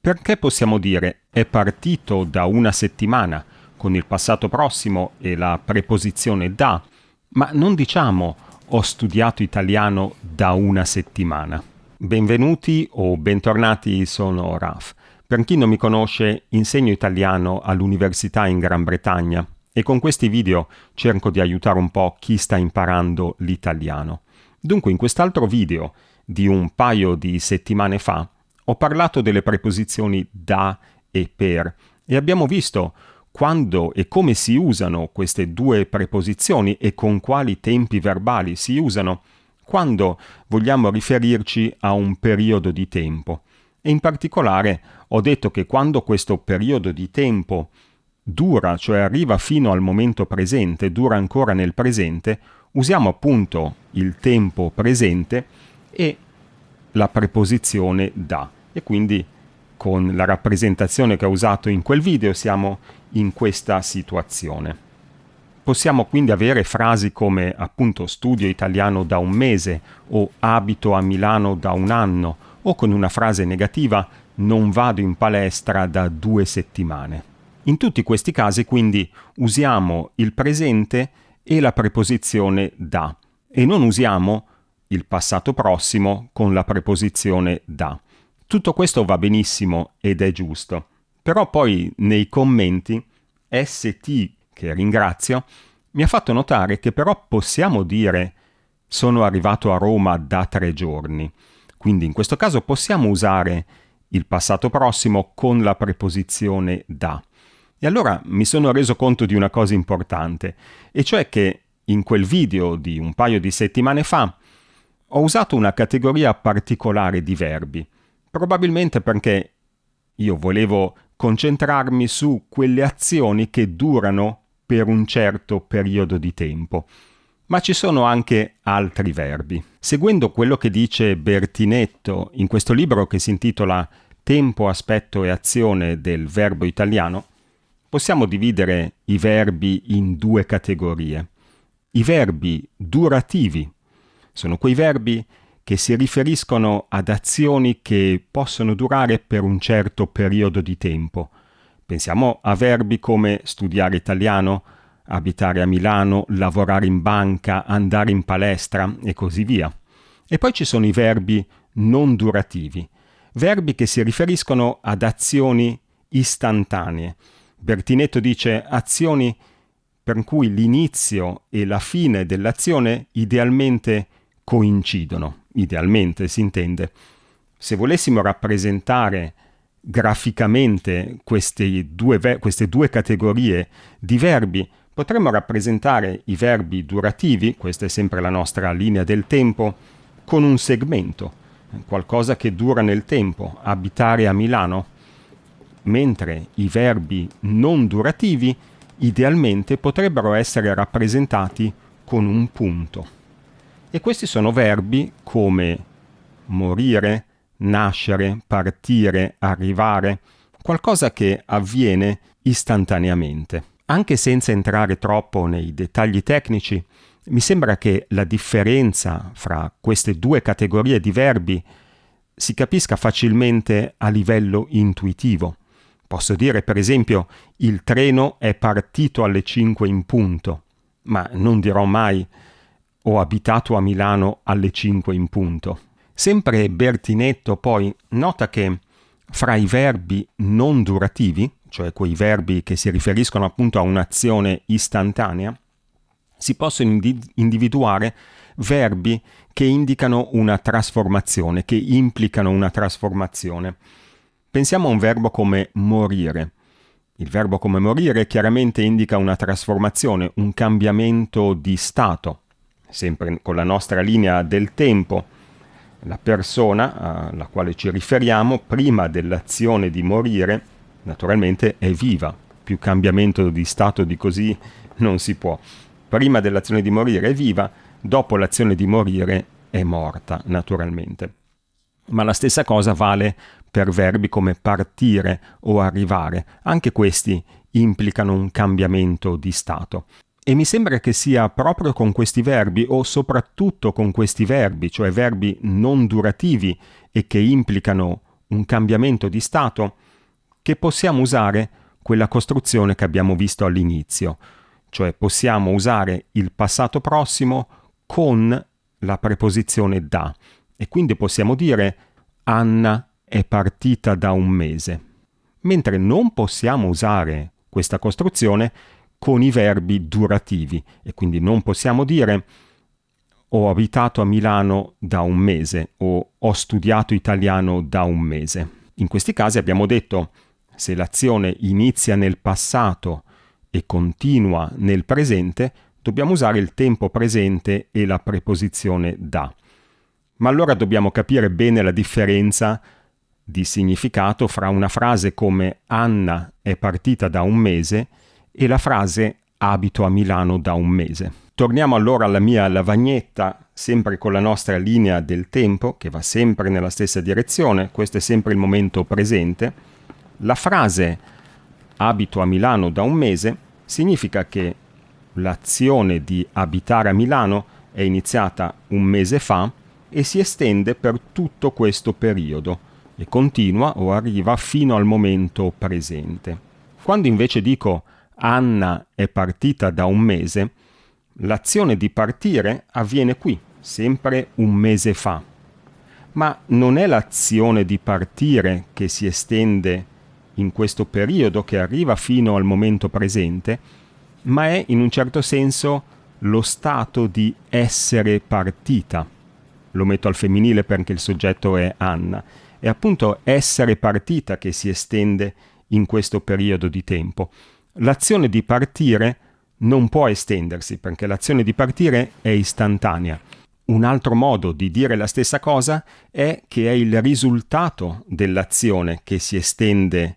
Perché possiamo dire è partito da una settimana con il passato prossimo e la preposizione da, ma non diciamo ho studiato italiano da una settimana. Benvenuti o bentornati, sono Raf. Per chi non mi conosce, insegno italiano all'università in Gran Bretagna e con questi video cerco di aiutare un po' chi sta imparando l'italiano. Dunque, in quest'altro video di un paio di settimane fa ho parlato delle preposizioni da e per e abbiamo visto quando e come si usano queste due preposizioni e con quali tempi verbali si usano quando vogliamo riferirci a un periodo di tempo. E in particolare ho detto che quando questo periodo di tempo dura, cioè arriva fino al momento presente, dura ancora nel presente, usiamo appunto il tempo presente e la preposizione da. E quindi con la rappresentazione che ho usato in quel video siamo in questa situazione. Possiamo quindi avere frasi come appunto studio italiano da un mese o abito a Milano da un anno o con una frase negativa non vado in palestra da 2 settimane. In tutti questi casi quindi usiamo il presente e la preposizione da e non usiamo il passato prossimo con la preposizione da. Tutto questo va benissimo ed è giusto, però poi nei commenti ST, che ringrazio, mi ha fatto notare che però possiamo dire sono arrivato a Roma da 3 giorni. Quindi in questo caso possiamo usare il passato prossimo con la preposizione da. E allora mi sono reso conto di una cosa importante, e cioè che in quel video di un paio di settimane fa ho usato una categoria particolare di verbi, probabilmente perché io volevo concentrarmi su quelle azioni che durano per un certo periodo di tempo. Ma ci sono anche altri verbi. Seguendo quello che dice Bertinetto in questo libro che si intitola Tempo, aspetto e azione del verbo italiano, possiamo dividere i verbi in 2 categorie. I verbi durativi sono quei verbi che si riferiscono ad azioni che possono durare per un certo periodo di tempo. Pensiamo a verbi come studiare italiano, abitare a Milano, lavorare in banca, andare in palestra e così via. E poi ci sono i verbi non durativi, verbi che si riferiscono ad azioni istantanee. Bertinetto dice azioni per cui l'inizio e la fine dell'azione idealmente coincidono. Idealmente si intende. Se volessimo rappresentare graficamente queste due categorie di verbi, potremmo rappresentare i verbi durativi, questa è sempre la nostra linea del tempo, con un segmento, qualcosa che dura nel tempo, abitare a Milano, mentre i verbi non durativi idealmente potrebbero essere rappresentati con un punto. E questi sono verbi come morire, nascere, partire, arrivare, qualcosa che avviene istantaneamente. Anche senza entrare troppo nei dettagli tecnici, mi sembra che la differenza fra queste 2 categorie di verbi si capisca facilmente a livello intuitivo. Posso dire, per esempio, il treno è partito alle 5 in punto, ma non dirò mai ho abitato a Milano alle 5 in punto. Sempre Bertinetto poi nota che fra i verbi non durativi, cioè quei verbi che si riferiscono appunto a un'azione istantanea, si possono individuare verbi che indicano una trasformazione, che implicano una trasformazione. Pensiamo a un verbo come morire. Il verbo come morire chiaramente indica una trasformazione, un cambiamento di stato. Sempre con la nostra linea del tempo, la persona alla quale ci riferiamo prima dell'azione di morire naturalmente è viva. Più cambiamento di stato di così non si può. Prima dell'azione di morire è viva, dopo l'azione di morire è morta, naturalmente. Ma la stessa cosa vale per verbi come partire o arrivare. Anche questi implicano un cambiamento di stato. E mi sembra che sia proprio con questi verbi, o soprattutto con questi verbi, cioè verbi non durativi e che implicano un cambiamento di stato, che possiamo usare quella costruzione che abbiamo visto all'inizio, cioè possiamo usare il passato prossimo con la preposizione da, e quindi possiamo dire Anna è partita da un mese, mentre non possiamo usare questa costruzione con i verbi durativi, e quindi non possiamo dire ho abitato a Milano da un mese o ho studiato italiano da un mese. In questi casi abbiamo detto se l'azione inizia nel passato e continua nel presente, dobbiamo usare il tempo presente e la preposizione da. Ma allora dobbiamo capire bene la differenza di significato fra una frase come Anna è partita da un mese e la frase abito a Milano da un mese. Torniamo allora alla mia lavagnetta, sempre con la nostra linea del tempo, che va sempre nella stessa direzione, questo è sempre il momento presente. La frase abito a Milano da un mese significa che l'azione di abitare a Milano è iniziata un mese fa e si estende per tutto questo periodo e continua o arriva fino al momento presente. Quando invece dico Anna è partita da un mese, l'azione di partire avviene qui, sempre un mese fa. Ma non è l'azione di partire che si estende in questo periodo che arriva fino al momento presente, ma è in un certo senso lo stato di essere partita. Lo metto al femminile perché il soggetto è Anna. È appunto essere partita che si estende in questo periodo di tempo. L'azione di partire non può estendersi perché l'azione di partire è istantanea. Un altro modo di dire la stessa cosa è che è il risultato dell'azione che si estende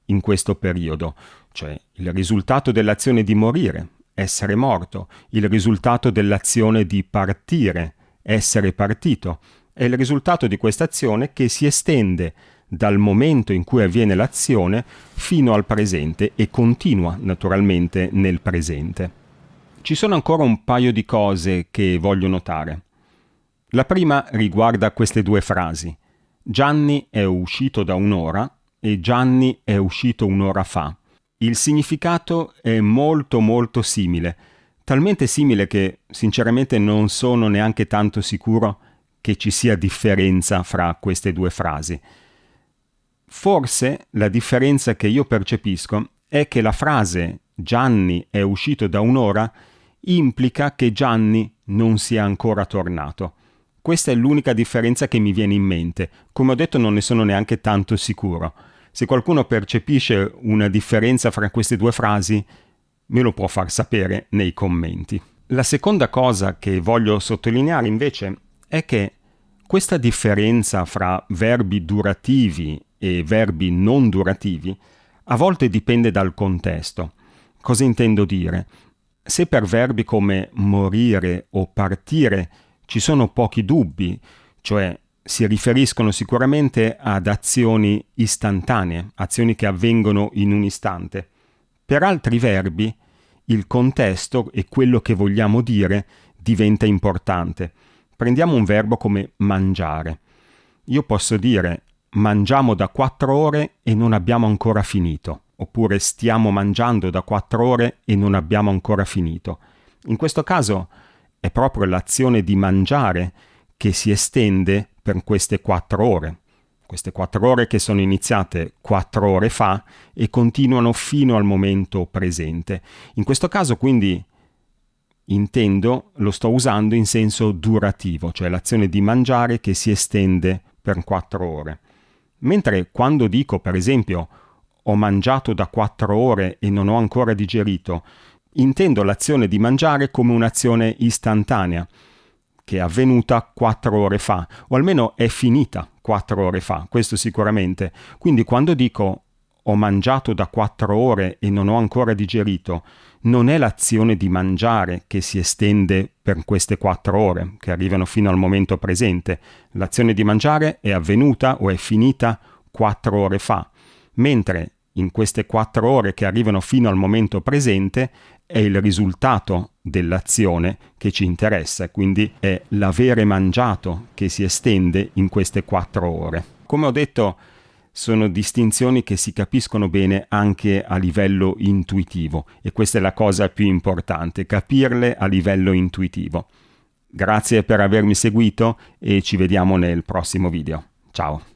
in questo periodo, cioè il risultato dell'azione di morire, essere morto, il risultato dell'azione di partire, essere partito, è il risultato di questa azione che si estende dal momento in cui avviene l'azione fino al presente e continua naturalmente nel presente. Ci sono ancora un paio di cose che voglio notare. La prima riguarda queste due frasi. Gianni è uscito da un'ora e Gianni è uscito un'ora fa. Il significato è molto simile, talmente simile che sinceramente non sono neanche tanto sicuro che ci sia differenza fra queste due frasi. Forse la differenza che io percepisco è che la frase Gianni è uscito da un'ora implica che Gianni non sia ancora tornato. Questa è l'unica differenza che mi viene in mente. Come ho detto non ne sono neanche tanto sicuro. Se qualcuno percepisce una differenza fra queste due frasi, me lo può far sapere nei commenti. La seconda cosa che voglio sottolineare invece è che questa differenza fra verbi durativi e verbi non durativi a volte dipende dal contesto. Cosa intendo dire? Se per verbi come morire o partire ci sono pochi dubbi, cioè si riferiscono sicuramente ad azioni istantanee, azioni che avvengono in un istante. Per altri verbi il contesto e quello che vogliamo dire diventa importante. Prendiamo un verbo come mangiare. Io posso dire mangiamo da 4 ore e non abbiamo ancora finito, oppure stiamo mangiando da 4 ore e non abbiamo ancora finito. In questo caso è proprio l'azione di mangiare che si estende per queste 4 ore. Queste 4 ore che sono iniziate 4 ore fa e continuano fino al momento presente. In questo caso quindi lo sto usando in senso durativo, cioè l'azione di mangiare che si estende per 4 ore. Mentre quando dico, per esempio, ho mangiato da 4 ore e non ho ancora digerito, intendo l'azione di mangiare come un'azione istantanea, che è avvenuta 4 ore fa, o almeno è finita 4 ore fa, questo sicuramente. Quindi quando dico ho mangiato da 4 ore e non ho ancora digerito, non è l'azione di mangiare che si estende per queste 4 ore, che arrivano fino al momento presente. L'azione di mangiare è avvenuta o è finita 4 ore fa, mentre in queste 4 ore che arrivano fino al momento presente è il risultato dell'azione che ci interessa, quindi è l'avere mangiato che si estende in queste 4 ore. Come ho detto, sono distinzioni che si capiscono bene anche a livello intuitivo, e questa è la cosa più importante, capirle a livello intuitivo. Grazie per avermi seguito e ci vediamo nel prossimo video. Ciao!